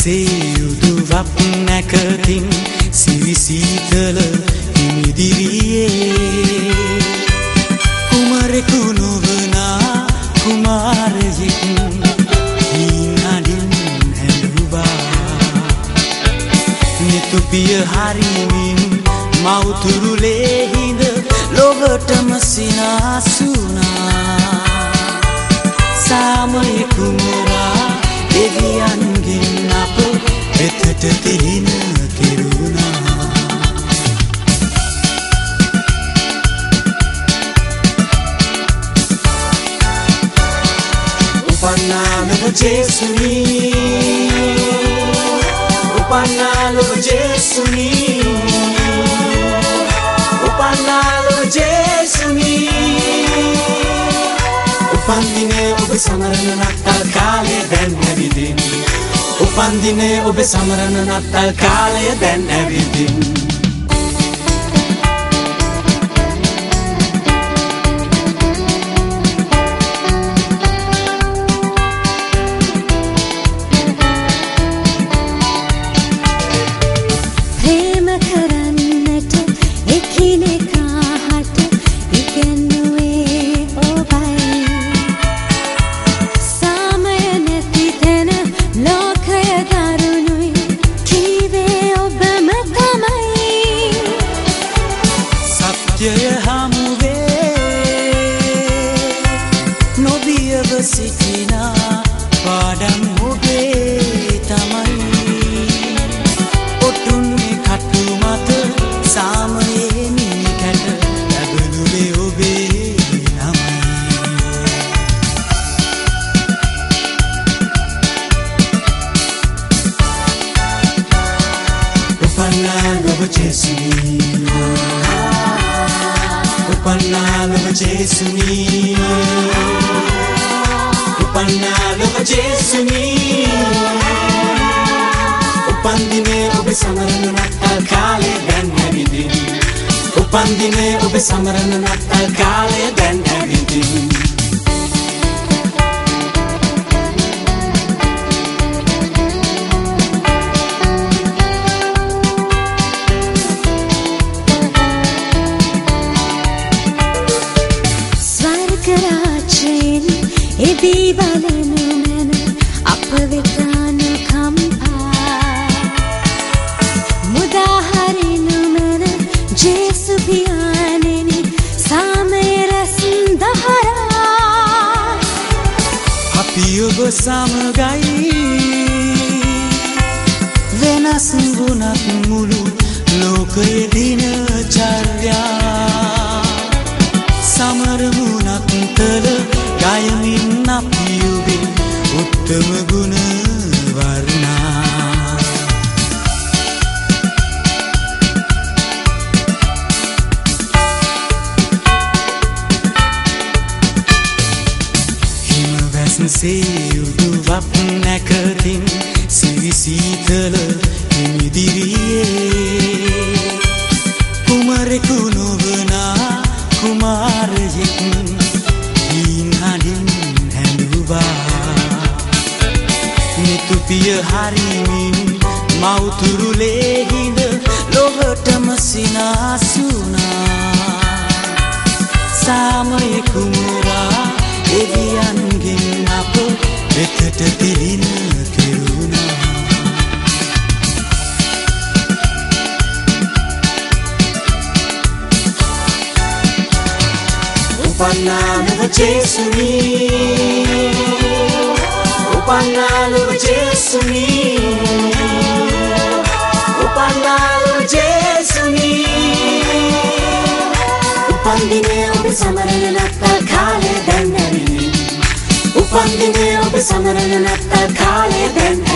සේයුදුවක් නැකතින් සිවිසීතල හිමිදිරියේ කුමරෙකු නොවනා කුමාරයෙක් හිනඩින් හැලුවා නිතුපිය හරිමින් මවුතුරුලේ හිඳ ලොවටම සිනාසුනා සාමය කුමරා දෙවියන්ගෙන් අප වෙතට තිහින කෙරුණා උපන්නා ලොව ජේසුනි උපන්නා ලොව ජේසුනි උපන්නා ලොව ජේසුනි උපන්දිනේ ඔබ සමරන නත්තල් කාලය දැන් ඇවිදින් උපන්දිනේ ඔබ සමරන නත්තල් කාලය දැන් ඇවිදින් සිටිනා පාඩම් ඔබේ තමයි ඔටුන්නේ කටු මත සාමයේ නිකට ලැබුණේ ඔබේ නමයි උපන්නා ලොව ජේසුනි උපන්නා ලොව ජේසුනි උපන්නා ලොව ජේසුනි උපන්දිනේ ඔබ සමරන නත්තල් කාලය දැන් ඇවිදින් උපන්දිනේ ඔබ සමරන නත්තල් කාලය දැන් ඇවිදින් එදී බලනු මැන අප වෙතානු කම්පා මුදාහරිනු මැන ජේසු පියාණෙනි සාමය රැස් දහරා අපි ඔබ සමගයි වෙනස් වුණත් මුළු ලෝකයේ දිනචර්යා සමරමුණක් තල ගයමින් අපි ඔබේ උත්තම ගුණ වර්ණා හිම වැස්සේ උදුවක් නැකතින් සිවිසීතල හිමිදිරියේ කුමරෙකු නොවනා කුමාරයෙක් නිතුපිය හරිමින් මවුතුරුලේ හිඳ ලොවටම සිනාසුනා සාමය කුමරා දෙවියන්ගෙන් අප වෙතට තිලින කෙරුණා උපන්නා ලොව ජේසුනි උපන්නා ලොව ජේසුනි උපන්නා ලොව ජේසුනි උපන්දිනේ ඔබ සමරන නත්තල් කාලය දැන් ඇවිදින් උපන්දිනේ ඔබ සමරන නත්තල් කාලය දැන්